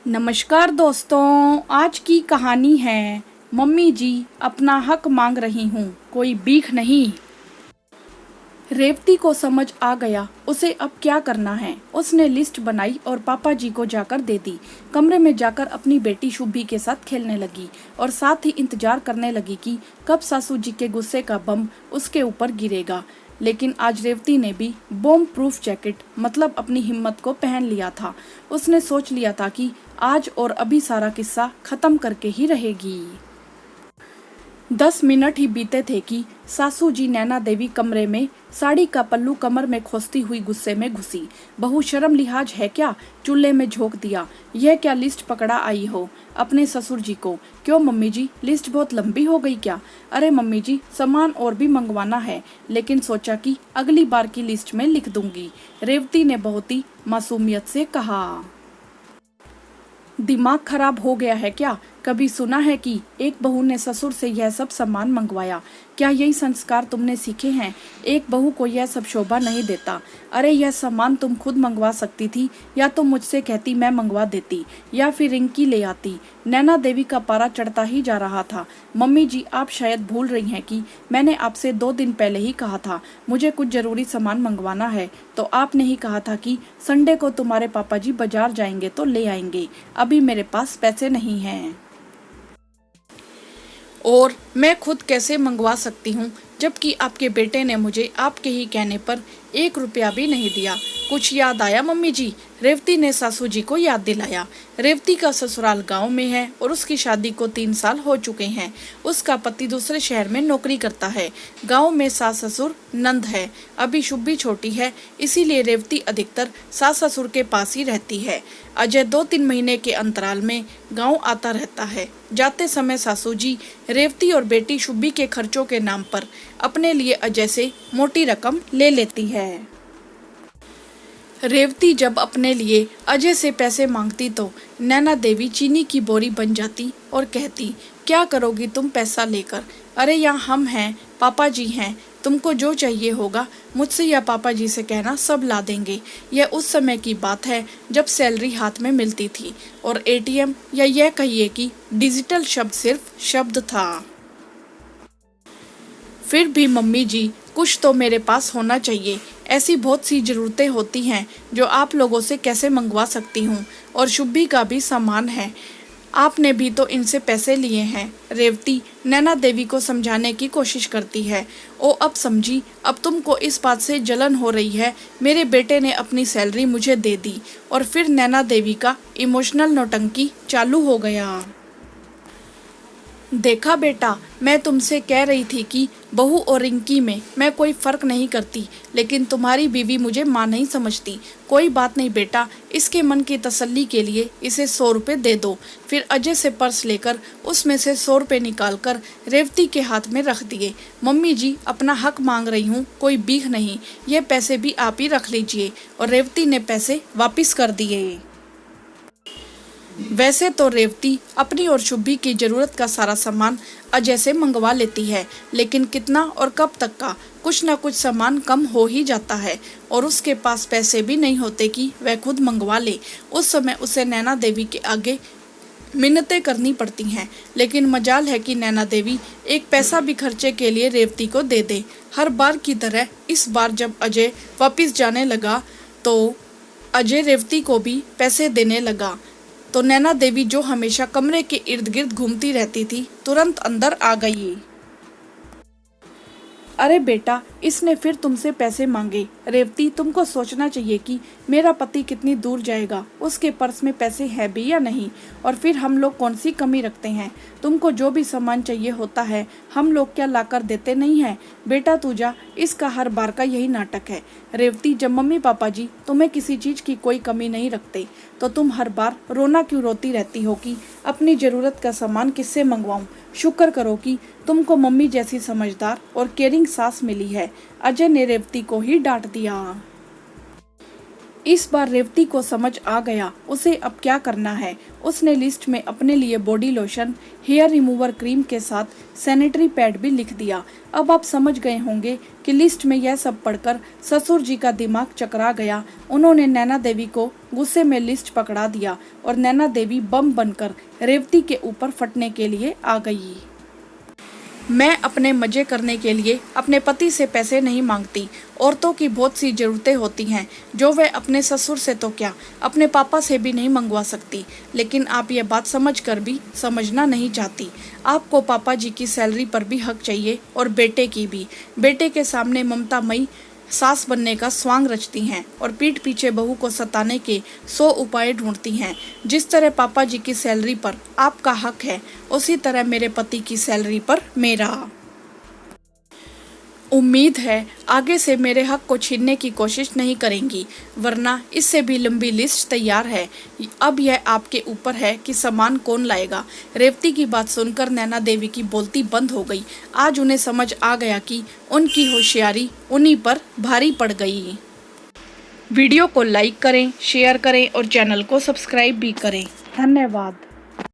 नमस्कार दोस्तों, आज की कहानी है मम्मी जी अपना हक मांग रही हूँ, कोई भीख नहीं। रेवती को समझ आ गया उसे अब क्या करना है। उसने लिस्ट बनाई और पापा जी को जाकर दे दी। कमरे में जाकर अपनी बेटी शुभी के साथ खेलने लगी और साथ ही इंतजार करने लगी कि कब सासू जी के गुस्से का बम उसके ऊपर गिरेगा। लेकिन आज रेवती ने भी बॉम्ब प्रूफ जैकेट मतलब अपनी हिम्मत को पहन लिया था। उसने सोच लिया था कि आज और अभी सारा किस्सा खत्म करके ही रहेगी। 10 मिनट ही बीते थे कि सासू जी नैना देवी कमरे में साड़ी का पल्लू कमर में खोसती हुई गुस्से में घुसी। बहू शर्म लिहाज है क्या, चूल्हे में झोंक दिया। यह क्या लिस्ट पकड़ा आई हो अपने ससुर जी को। क्यों मम्मी जी, लिस्ट बहुत लंबी हो गई क्या। अरे मम्मी जी, सामान और भी मंगवाना है, लेकिन सोचा कि अगली बार की लिस्ट में लिख दूंगी, रेवती ने बहुत ही मासूमियत से कहा। दिमाग खराब हो गया है क्या। कभी सुना है कि एक बहू ने ससुर से यह सब सामान मंगवाया। क्या यही संस्कार तुमने सीखे हैं। एक बहू को यह सब शोभा नहीं देता। अरे यह सामान तुम खुद मंगवा सकती थी, या तो मुझसे कहती मैं मंगवा देती, या फिर रिंकी ले आती। नैना देवी का पारा चढ़ता ही जा रहा था। मम्मी जी, आप शायद भूल रही हैं कि मैंने आपसे 2 दिन पहले ही कहा था मुझे कुछ जरूरी सामान मंगवाना है। तो आपने ही कहा था कि संडे को तुम्हारे पापा जी बाजार जाएंगे तो ले आएंगे। अभी मेरे पास पैसे नहीं हैं और मैं खुद कैसे मंगवा सकती हूँ, जबकि आपके बेटे ने मुझे आपके ही कहने पर 1 रुपया भी नहीं दिया। कुछ याद आया मम्मी जी, रेवती ने सासू जी को याद दिलाया। रेवती का ससुराल गांव में है और उसकी शादी को 3 साल हो चुके हैं। उसका पति दूसरे शहर में नौकरी करता है। गांव में सास ससुर नंद है। अभी शुभी छोटी है, इसीलिए रेवती अधिकतर सास ससुर के पास ही रहती है। अजय 2-3 महीने के अंतराल में गांव आता रहता है। जाते समय सासू जी रेवती और बेटी शुभी के खर्चों के नाम पर अपने लिए अजय से मोटी रकम ले लेती है। रेवती जब अपने लिए अजय से पैसे मांगती तो नैना देवी चीनी की बोरी बन जाती और कहती, क्या करोगी तुम पैसा लेकर। अरे यहाँ हम हैं, पापा जी हैं, तुमको जो चाहिए होगा मुझसे या पापा जी से कहना, सब ला देंगे। यह उस समय की बात है जब सैलरी हाथ में मिलती थी और एटीएम या यह कहिए कि डिजिटल शब्द सिर्फ शब्द था। फिर भी मम्मी जी, कुछ तो मेरे पास होना चाहिए। ऐसी बहुत सी ज़रूरतें होती हैं जो आप लोगों से कैसे मंगवा सकती हूँ, और शुभी का भी सामान है, आपने भी तो इनसे पैसे लिए हैं। रेवती नैना देवी को समझाने की कोशिश करती है। ओ अब समझी, अब तुमको इस बात से जलन हो रही है। मेरे बेटे ने अपनी सैलरी मुझे दे दी। और फिर नैना देवी का इमोशनल नौटंकी चालू हो गया। देखा बेटा, मैं तुमसे कह रही थी कि बहू और रिंकी में मैं कोई फ़र्क नहीं करती, लेकिन तुम्हारी बीवी मुझे माँ नहीं समझती। कोई बात नहीं बेटा, इसके मन की तसल्ली के लिए इसे 100 रुपये दे दो। फिर अजय से पर्स लेकर उसमें से 100 रुपये निकालकर रेवती के हाथ में रख दिए। मम्मी जी, अपना हक मांग रही हूँ, कोई भीख नहीं। ये पैसे भी आप ही रख लीजिए। और रेवती ने पैसे वापिस कर दिए। वैसे तो रेवती अपनी और शुभी की जरूरत का सारा सामान अजय से मंगवा लेती है, लेकिन कितना और कब तक का। कुछ ना कुछ सामान कम हो ही जाता है और उसके पास पैसे भी नहीं होते कि वह खुद मंगवा ले। उस समय उसे नैना देवी के आगे मिन्नतें करनी पड़ती हैं, लेकिन मजाल है कि नैना देवी एक पैसा भी खर्चे के लिए रेवती को दे दे। हर बार की तरह इस बार जब अजय वापिस जाने लगा तो अजय रेवती को भी पैसे देने लगा। तो नैना देवी, जो हमेशा कमरे के इर्द गिर्द घूमती रहती थी, तुरंत अंदर आ गई। अरे बेटा, इसने फिर तुमसे पैसे मांगे। रेवती, तुमको सोचना चाहिए कि मेरा पति कितनी दूर जाएगा, उसके पर्स में पैसे है भी या नहीं, और फिर हम लोग कौन सी कमी रखते हैं। तुमको जो भी सामान चाहिए होता है हम लोग क्या लाकर देते नहीं हैं। बेटा तू जा, इसका हर बार का यही नाटक है। रेवती, जब मम्मी पापा जी तुम्हें किसी चीज़ की कोई कमी नहीं रखते तो तुम हर बार रोना क्यों रोती रहती हो कि अपनी ज़रूरत का सामान किससे मंगवाऊं। शुक्र करो कि तुमको मम्मी जैसी समझदार और केयरिंग सास मिली है। अजय ने रेवती को ही डांट दिया। इस बार रेवती को समझ आ गया उसे अब क्या करना है। उसने लिस्ट में अपने लिए body lotion, hair remover cream के साथ सैनिटरी पैड भी लिख दिया। अब आप समझ गए होंगे कि लिस्ट में यह सब पढ़कर ससुर जी का दिमाग चकरा गया। उन्होंने नैना देवी को गुस्से में लिस्ट पकड़ा दिया और नैना देवी बम बनकर रेवती के ऊपर फटने के लिए आ गई। मैं अपने मजे करने के लिए अपने पति से पैसे नहीं मांगती। औरतों की बहुत सी ज़रूरतें होती हैं जो वह अपने ससुर से तो क्या अपने पापा से भी नहीं मंगवा सकती। लेकिन आप ये बात समझ कर भी समझना नहीं चाहती। आपको पापा जी की सैलरी पर भी हक चाहिए और बेटे की भी। बेटे के सामने ममतामयी सास बनने का स्वांग रचती हैं और पीठ पीछे बहू को सताने के 100 उपाय ढूंढती हैं। जिस तरह पापा जी की सैलरी पर आपका हक है, उसी तरह मेरे पति की सैलरी पर मेरा। उम्मीद है आगे से मेरे हक को छीनने की कोशिश नहीं करेंगी, वरना इससे भी लंबी लिस्ट तैयार है। अब यह आपके ऊपर है कि सामान कौन लाएगा। रेवती की बात सुनकर नैना देवी की बोलती बंद हो गई। आज उन्हें समझ आ गया कि उनकी होशियारी उन्हीं पर भारी पड़ गई। वीडियो को लाइक करें, शेयर करें और चैनल को सब्सक्राइब भी करें। धन्यवाद।